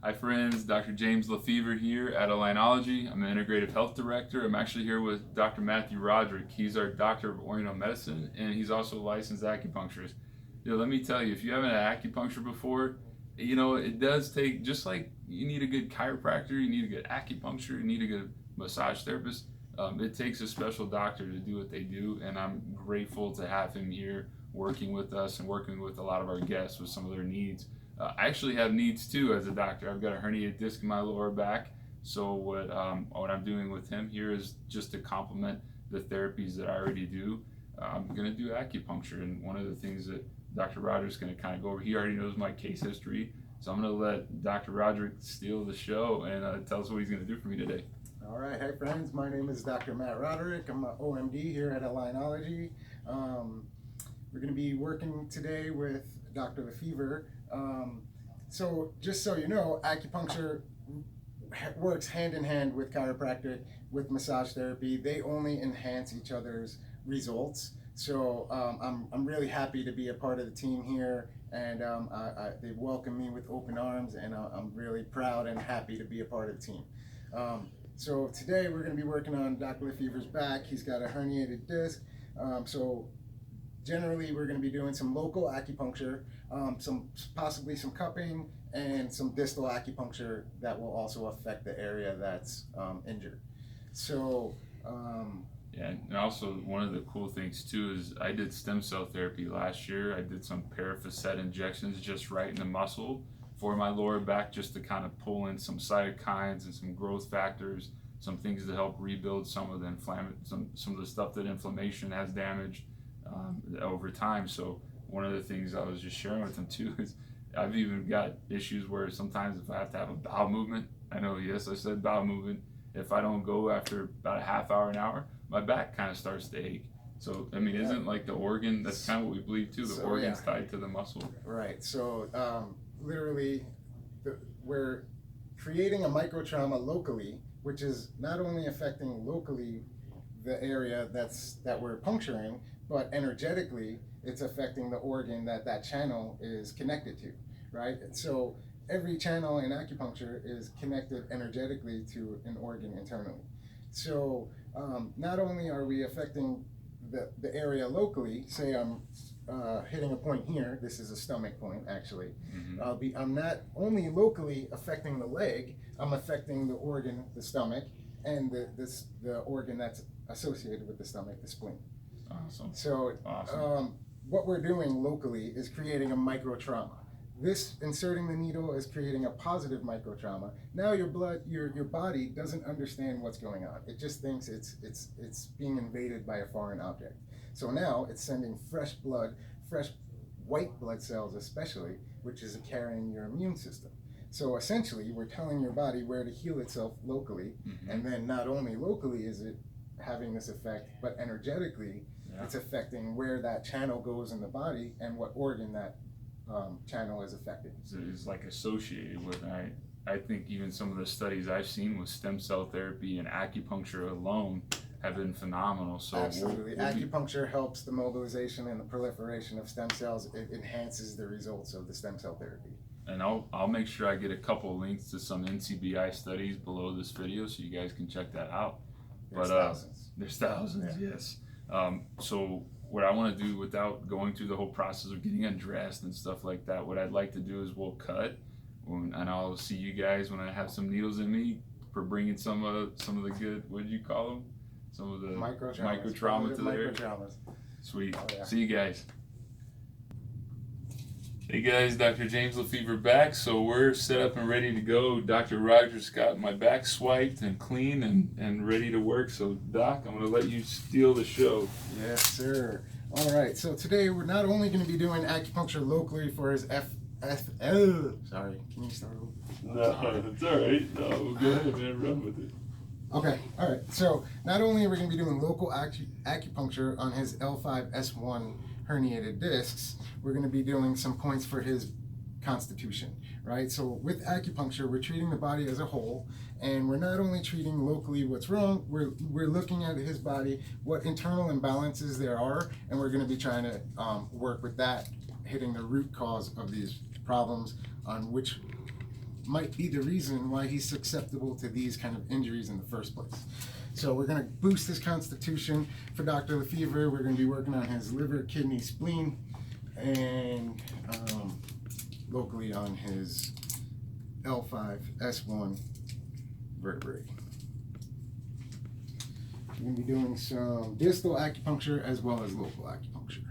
Hi friends, Dr. James LeFever here at ALIGNOLOGY. I'm an integrative health director. I'm actually here with Dr. Matthew Roderick. He's our doctor of Oriental medicine and he's also a licensed acupuncturist. Let me tell you, if you haven't had acupuncture before, it does take, just like you need a good chiropractor, you need a good acupuncture, you need a good massage therapist. It takes a special doctor to do what they do, and I'm grateful to have him here working with us and working with a lot of our guests with some of their needs. I actually have needs too as a doctor. I've got a herniated disc in my lower back, so what I'm doing with him here is just to complement the therapies that I already do. I'm going to do acupuncture, and one of the things that Dr. Roderick's going to kind of go over, he already knows my case history, so I'm going to let Dr. Roderick steal the show and tell us what he's going to do for me today. All right, hey friends, my name is Dr. Matt Roderick. I'm an OMD here at ALIGNOLOGY. We're going to be working today with Dr. LeFever. So just so you know, acupuncture works hand in hand with chiropractic, with massage therapy. They only enhance each other's results. So I'm really happy to be a part of the team here, and they welcome me with open arms, and I'm really proud and happy to be a part of the team. So today we're going to be working on Dr. LeFever's back. He's got a herniated disc. So generally we're going to be doing some local acupuncture, possibly some cupping, and some distal acupuncture that will also affect the area that's injured. So yeah, and also one of the cool things too is I did stem cell therapy last year. I did some parafacet injections just right in the muscle for my lower back, just to kind of pull in some cytokines and some growth factors, some things to help rebuild some of the some of the stuff that inflammation has damaged over time. So one of the things I was just sharing with them too is I've even got issues where sometimes if I have to have a bowel movement, I know, yes, I said bowel movement, if I don't go after about a half hour, an hour, my back kind of starts to ache. So, I mean, isn't like the organ, that's kind of what we believe too, the organ's tied to the muscle. Right, so literally we're creating a microtrauma locally, which is not only affecting locally the area that we're puncturing, but energetically it's affecting the organ that channel is connected to, right? So every channel in acupuncture is connected energetically to an organ internally. So not only are we affecting the area locally, say I'm hitting a point here, this is a stomach point actually, I'm not only locally affecting the leg, I'm affecting the organ, the stomach, and the organ that's associated with the stomach, the spleen. Awesome. So what we're doing locally is creating a microtrauma. This inserting the needle is creating a positive microtrauma. Now your body doesn't understand what's going on. It just thinks it's being invaded by a foreign object. So now it's sending fresh blood, fresh white blood cells especially, which is carrying your immune system. So essentially we're telling your body where to heal itself locally, and then not only locally is it having this effect, but energetically it's affecting where that channel goes in the body and what organ that channel is affected. So it's like associated with, I think even some of the studies I've seen with stem cell therapy and acupuncture alone have been phenomenal. So absolutely, acupuncture helps the mobilization and the proliferation of stem cells. It enhances the results of the stem cell therapy. And I'll make sure I get a couple links to some NCBI studies below this video so you guys can check that out. There's thousands. There's thousands, yes. So what I want to do, without going through the whole process of getting undressed and stuff like that, what I'd like to do is we'll cut, and I'll see you guys when I have some needles in me for bringing some of the good, what did you call them? Some of the microtrauma to the area. Sweet. Oh, yeah. See you guys. Hey guys, Dr. James LeFever back. So we're set up and ready to go. Dr. Roderick's got my back swiped and clean and ready to work. So Doc, I'm going to let you steal the show. Yes, sir. All right. So today we're not only going to be doing acupuncture locally for his sorry, can you start over? No, it's all right. No, go ahead, man. Run with it. Okay. All right. So not only are we going to be doing local acupuncture on his L5-S1 herniated discs, we're going to be doing some points for his constitution, right? So with acupuncture, we're treating the body as a whole, and we're not only treating locally what's wrong, we're looking at his body, what internal imbalances there are, and we're going to be trying to work with that, hitting the root cause of these problems on which might be the reason why he's susceptible to these kind of injuries in the first place. So we're going to boost his constitution. For Dr. LeFever, we're going to be working on his liver, kidney, spleen, and locally on his L5, S1 vertebrae. We're going to be doing some distal acupuncture as well as local acupuncture.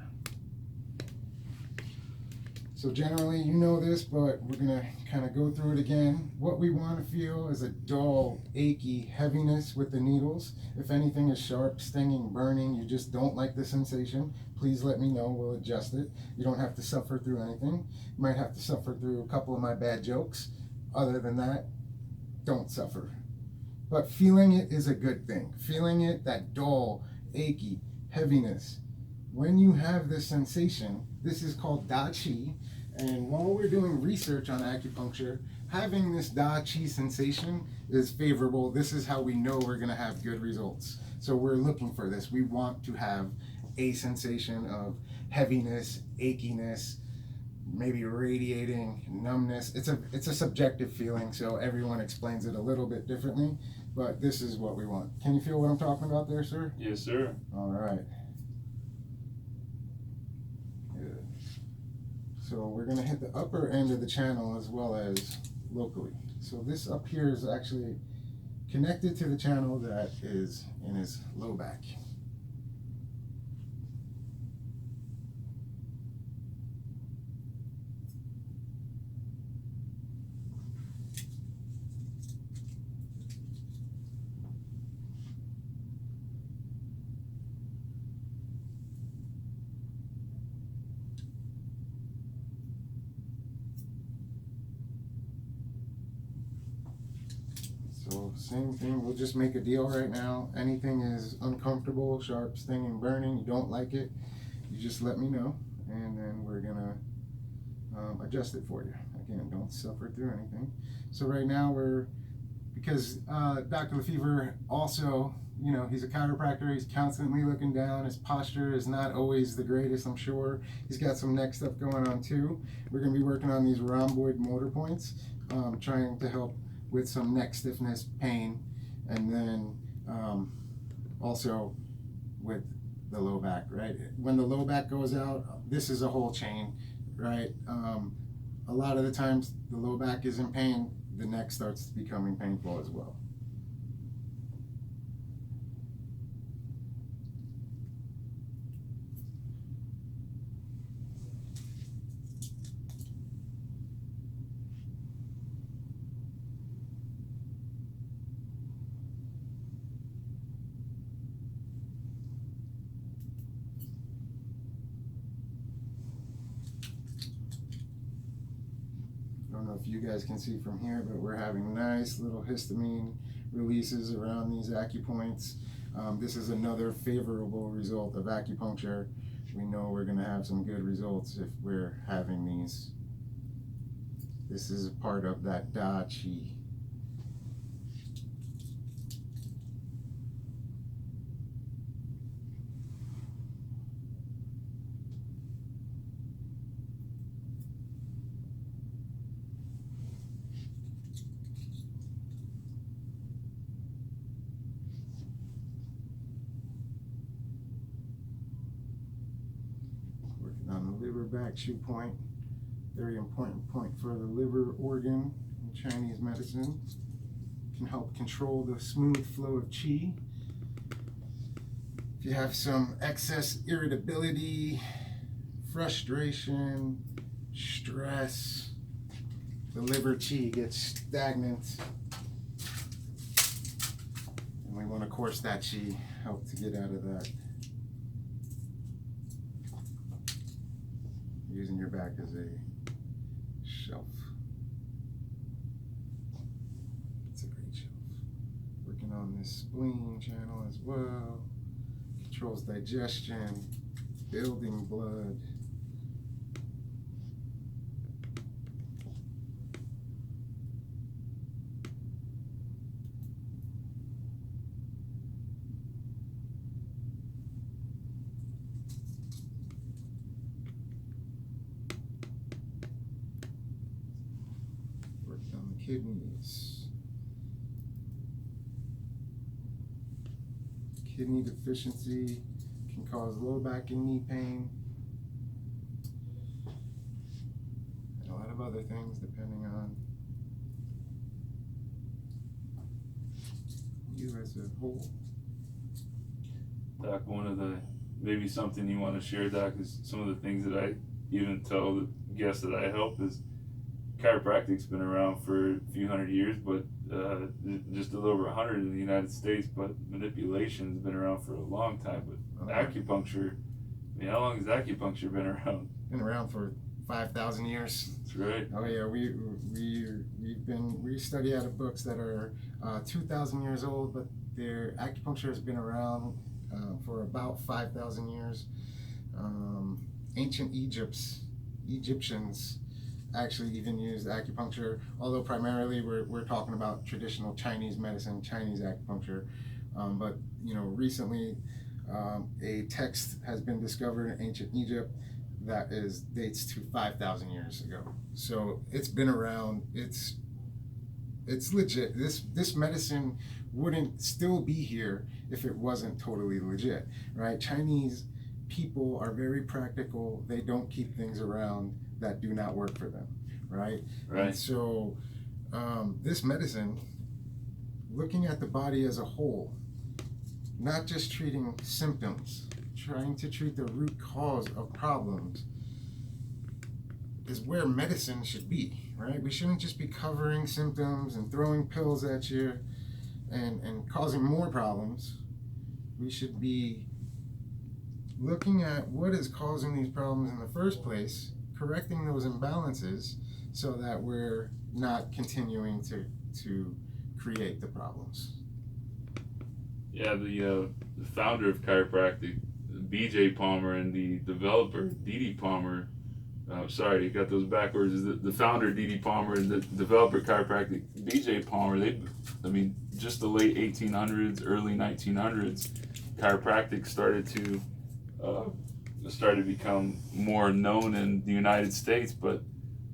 So generally, you know this, but we're going to kind of go through it again. What we want to feel is a dull, achy heaviness with the needles. If anything is sharp, stinging, burning, you just don't like the sensation, please let me know. We'll adjust it. You don't have to suffer through anything. You might have to suffer through a couple of my bad jokes. Other than that, don't suffer. But feeling it is a good thing. Feeling it, that dull, achy heaviness. When you have this sensation, this is called Dach. And while we're doing research on acupuncture, having this Dach sensation is favorable. This is how we know we're going to have good results. So we're looking for this. We want to have a sensation of heaviness, achiness, maybe radiating, numbness. It's a subjective feeling, so everyone explains it a little bit differently, but this is what we want. Can you feel what I'm talking about there, sir? Yes, sir. All right. Good. So we're going to hit the upper end of the channel as well as locally. So this up here is actually connected to the channel that is in his low back. So same thing, we'll just make a deal right now. Anything is uncomfortable, sharp, stinging, burning, you don't like it, you just let me know, and then we're gonna adjust it for you. Again, don't suffer through anything. So right now because Dr. LeFever also, you know, he's a chiropractor, he's constantly looking down, his posture is not always the greatest, I'm sure. He's got some neck stuff going on too. We're gonna be working on these rhomboid motor points, trying to help with some neck stiffness, pain, and then also with the low back, right? When the low back goes out, this is a whole chain, right? A lot of the times the low back is in pain, the neck starts becoming painful as well. I don't know if you guys can see from here, but we're having nice little histamine releases around these acupoints. This is another favorable result of acupuncture. We know we're going to have some good results if we're having these. This is part of that Dach. On the liver back shoe point, very important point for the liver organ in Chinese medicine. Can help control the smooth flow of qi. If you have some excess irritability, frustration, stress, the liver qi gets stagnant, and we want to course that qi, help to get out of that. Using your back as a shelf. It's a great shelf. Working on this spleen channel as well. Controls digestion, building blood. kidneys. Kidney deficiency can cause low back and knee pain, and a lot of other things depending on you as a whole. Doc, one of the, maybe something you want to share, Doc, is some of the things that I even tell the guests that I help is chiropractic's been around for a few hundred years, but just a little over 100 in the United States, but manipulation's been around for a long time. But acupuncture, I mean, how long has acupuncture been around? Been around for 5,000 years. That's right. Oh yeah, we study out of books that are 2,000 years old, but their acupuncture has been around for about 5,000 years. Ancient Egyptians actually even used acupuncture, although primarily we're talking about traditional Chinese medicine, Chinese acupuncture. But recently a text has been discovered in ancient Egypt that dates to 5,000 years ago. So it's been around. It's legit. This medicine wouldn't still be here if it wasn't totally legit, right? Chinese people are very practical. They don't keep things around that do not work for them, right? And so this medicine, looking at the body as a whole, not just treating symptoms, trying to treat the root cause of problems, is where medicine should be, right? We shouldn't just be covering symptoms and throwing pills at you and causing more problems. We should be looking at what is causing these problems in the first place, correcting those imbalances so that we're not continuing to create the problems. Yeah, the founder of chiropractic, B.J. Palmer, and the developer, D.D. Palmer, sorry, you got those backwards, is the founder, D.D. Palmer, and the developer chiropractic, B.J. Palmer, just the late 1800s, early 1900s, chiropractic started to become more known in the United States, but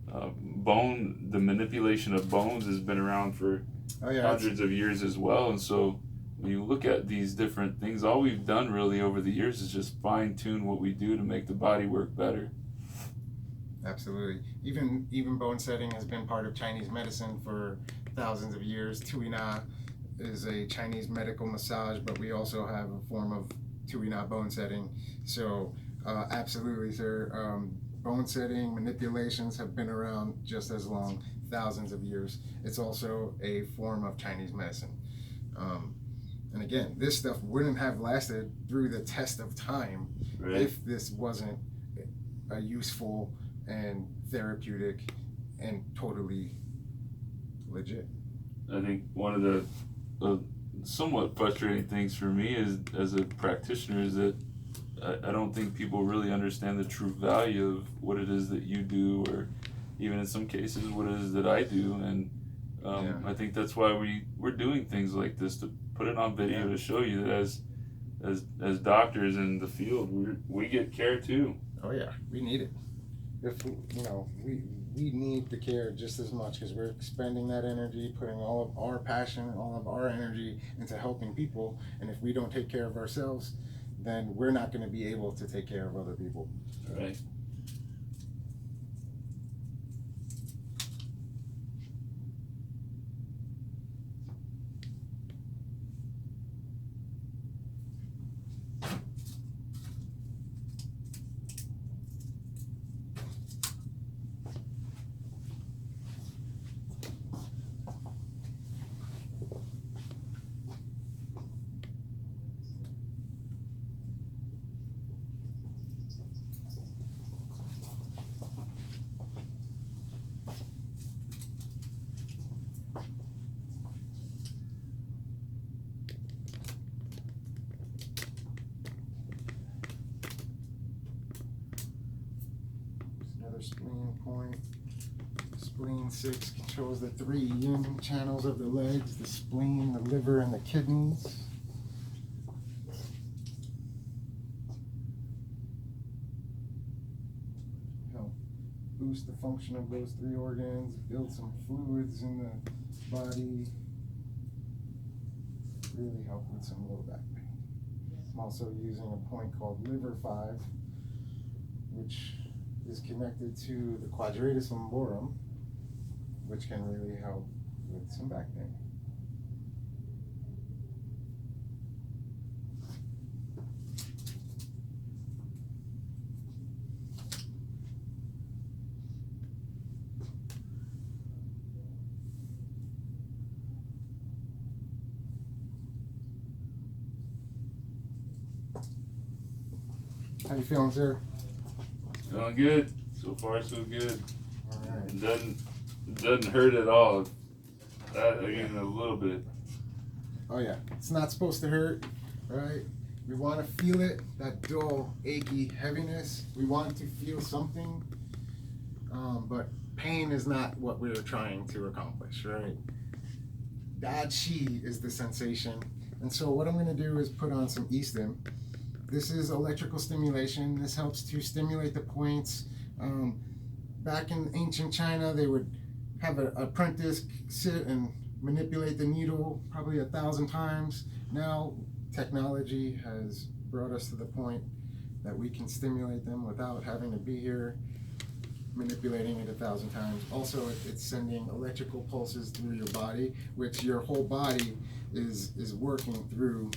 the manipulation of bones has been around for hundreds of years as well. And so when you look at these different things, all we've done really over the years is just fine tune what we do to make the body work better. Absolutely. Even bone setting has been part of Chinese medicine for thousands of years. Tuina is a Chinese medical massage, but we also have a form of Tuina bone setting. So absolutely, sir. Bone setting, manipulations have been around just as long, thousands of years. It's also a form of Chinese medicine. And again, this stuff wouldn't have lasted through the test of time if this wasn't a useful and therapeutic and totally legit. I think one of the somewhat frustrating things for me is, as a practitioner, is that I don't think people really understand the true value of what it is that you do, or even in some cases what it is that I do. And I think that's why we're doing things like this, to put it on video to show you that as doctors in the field, we get care too. Oh yeah, we need it. If we need the care just as much, because we're expending that energy, putting all of our passion, all of our energy into helping people. And if we don't take care of ourselves, then we're not going to be able to take care of other people. Right. Spleen point. Spleen 6 controls the 3 yin channels of the legs, the spleen, the liver, and the kidneys. Help boost the function of those 3 organs, build some fluids in the body, really help with some low back pain. I'm also using a point called liver 5, which is connected to the quadratus lumborum, which can really help with some back pain. How you feeling, sir? Feeling good. So far, so good. All right. It doesn't hurt at all. Again, a little bit. Oh yeah, it's not supposed to hurt, right? We want to feel it, that dull, achy heaviness. We want to feel something, but pain is not what we're trying to accomplish, right? Dach is the sensation. And so what I'm going to do is put on some e-stim. This is electrical stimulation. This helps to stimulate the points. Back in ancient China, they would have an apprentice sit and manipulate the needle probably 1,000 times. Now, technology has brought us to the point that we can stimulate them without having to be here manipulating it 1,000 times. Also, it's sending electrical pulses through your body, which your whole body is working through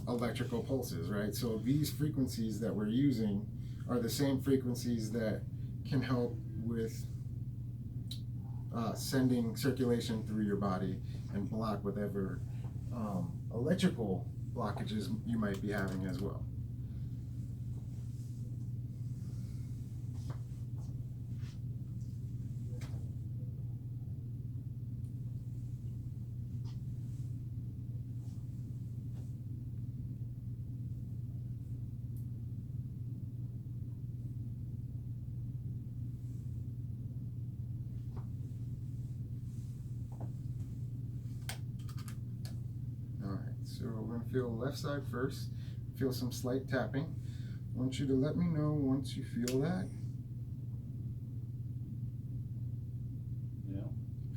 electrical pulses, right? So these frequencies that we're using are the same frequencies that can help with sending circulation through your body and block whatever electrical blockages you might be having as well. So we're going to feel the left side first. Feel some slight tapping. I want you to let me know once you feel that. Yeah.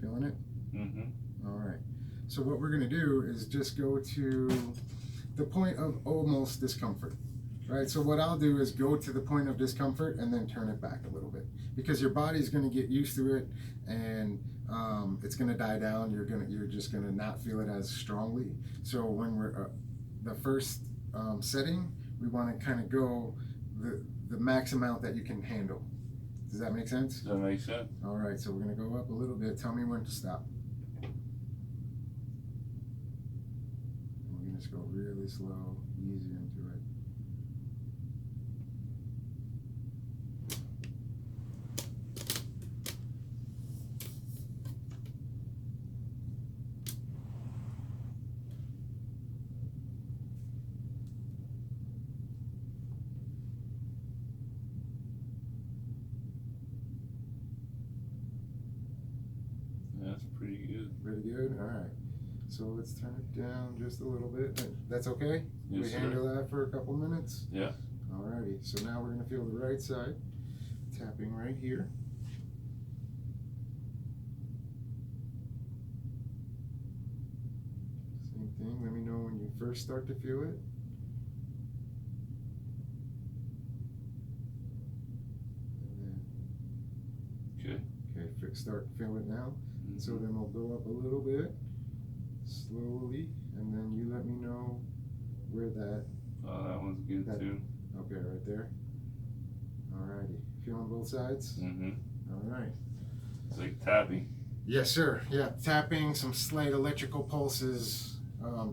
Feeling it? Mm-hmm. All right. So what we're going to do is just go to the point of almost discomfort. Right? So what I'll do is go to the point of discomfort and then turn it back a little bit, because your body's going to get used to it, and it's going to die down. You're just going to not feel it as strongly. So when we're the first setting, we want to kind of go the max amount that you can handle. Does that make sense? That makes sense. All right. So we're going to go up a little bit. Tell me when to stop. We're going to just go really slow, easy into it. That's pretty good. Pretty good? All right. So let's turn it down just a little bit. That's okay? Yes, we sir. handle that for a couple minutes? Yeah. Alrighty. So now we're going to feel the right side. Tapping right here. Same thing. Let me know when you first start to feel it. Okay. Okay, start to feel it now. And so then we'll go up a little bit, slowly, and then you let me know where that... Oh, that one's good too. Okay, right there. Alrighty. Feeling both sides? Mm-hmm. Alright. It's like tapping. Yes, sir. Yeah, tapping, some slight electrical pulses.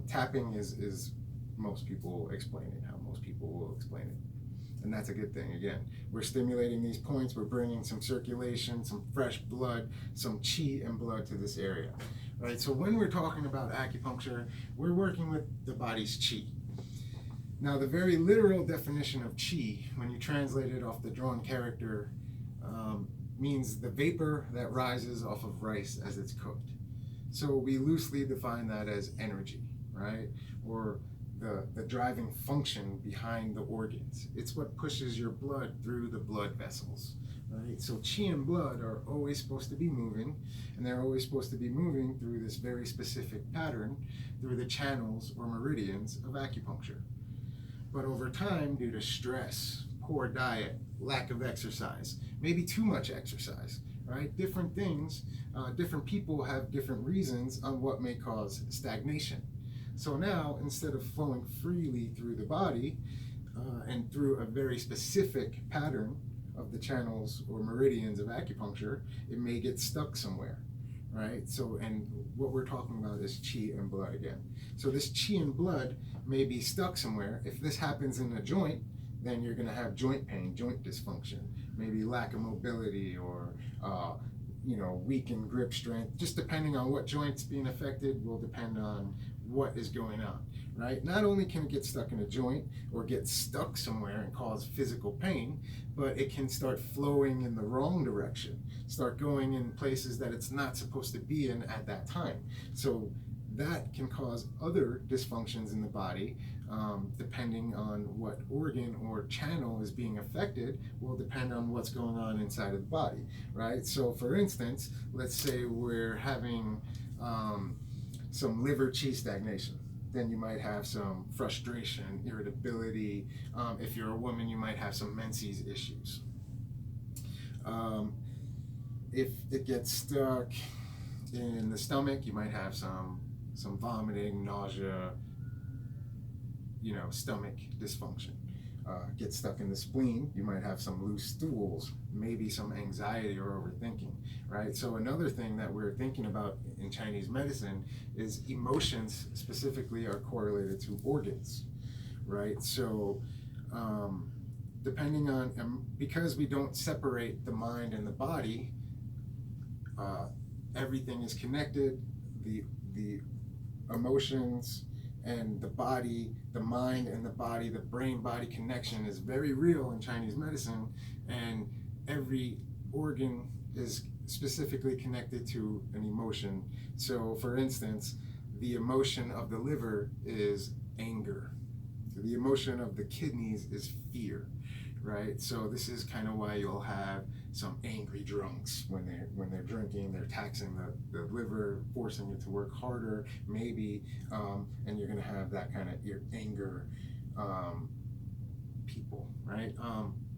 Tapping is most people explain it, how most people will explain it. And that's a good thing. Again, we're stimulating these points. We're bringing some circulation, some fresh blood, some chi and blood to this area. Right? So when we're talking about acupuncture, we're working with the body's chi. Now, the very literal definition of chi, when you translate it off the drawn character, means the vapor that rises off of rice as it's cooked. So we loosely define that as energy, right? Or the driving function behind the organs. It's what pushes your blood through the blood vessels, right? So qi and blood are always supposed to be moving, and they're always supposed to be moving through this very specific pattern through the channels or meridians of acupuncture. But over time, due to stress, poor diet, lack of exercise, maybe too much exercise, right? Different things, different people have different reasons on what may cause stagnation. So now, instead of flowing freely through the body and through a very specific pattern of the channels or meridians of acupuncture, it may get stuck somewhere, right? So, and what we're talking about is qi and blood again. So this qi and blood may be stuck somewhere. If this happens in a joint, then you're going to have joint pain, joint dysfunction, maybe lack of mobility, or weakened grip strength. Just depending on what joint's being affected will depend on what is going on, right? Not only can it get stuck in a joint or get stuck somewhere and cause physical pain, but it can start flowing in the wrong direction, start going in places that it's not supposed to be in at that time. So that can cause other dysfunctions in the body, depending on what organ or channel is being affected will depend on what's going on inside of the body, right? So for instance, let's say we're having some liver qi stagnation. Then you might have some frustration, irritability. If you're a woman, you might have some menses issues. If it gets stuck in the stomach, you might have some vomiting, nausea, stomach dysfunction. Get stuck in the spleen, you might have some loose stools, maybe some anxiety or overthinking, right? So another thing that we're thinking about in Chinese medicine is emotions specifically are correlated to organs, right? So depending on, because we don't separate the mind and the body, everything is connected. The emotions and the body, the mind and the body, the brain-body connection is very real in Chinese medicine, and every organ is specifically connected to an emotion. So for instance, the emotion of the liver is anger. The emotion of the kidneys is fear, right? So this is kind of why you'll have some angry drunks when they're drinking. They're taxing the liver, forcing it to work harder, maybe, and you're going to have that kind of anger people, right?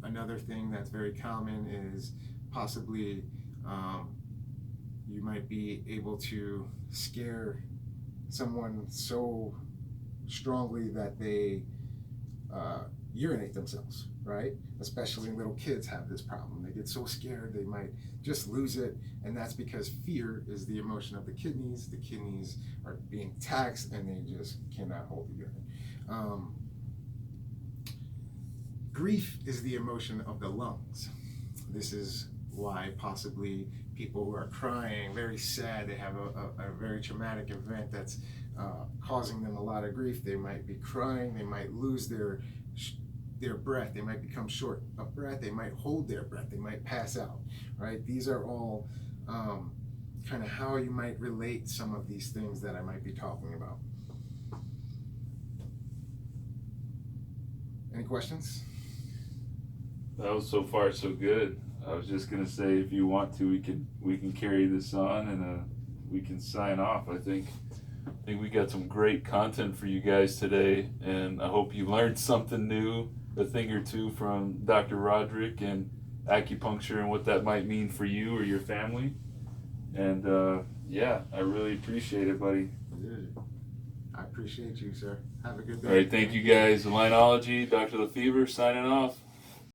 Another thing that's very common is possibly you might be able to scare someone so strongly that they urinate themselves, right? Especially little kids have this problem. They get so scared they might just lose it, and that's because fear is the emotion of the kidneys. The kidneys are being taxed and they just cannot hold the urine. Grief is the emotion of the lungs. This is why possibly people who are crying, very sad, they have a very traumatic event that's causing them a lot of grief. They might be crying, they might lose their breath, they might become short of breath, they might hold their breath, they might pass out, right? These are all kind of how you might relate some of these things that I might be talking about. Any questions? That was so far so good. I was just gonna say, if you want to, we can carry this on and we can sign off. I think we got some great content for you guys today, and I hope you learned something new, a thing or two from Dr. Roderick and acupuncture and what that might mean for you or your family. And yeah, I really appreciate it, buddy. Good. I appreciate you, sir. Have a good day. All right, thank you guys. ALIGNOLOGY, Dr. LeFever signing off.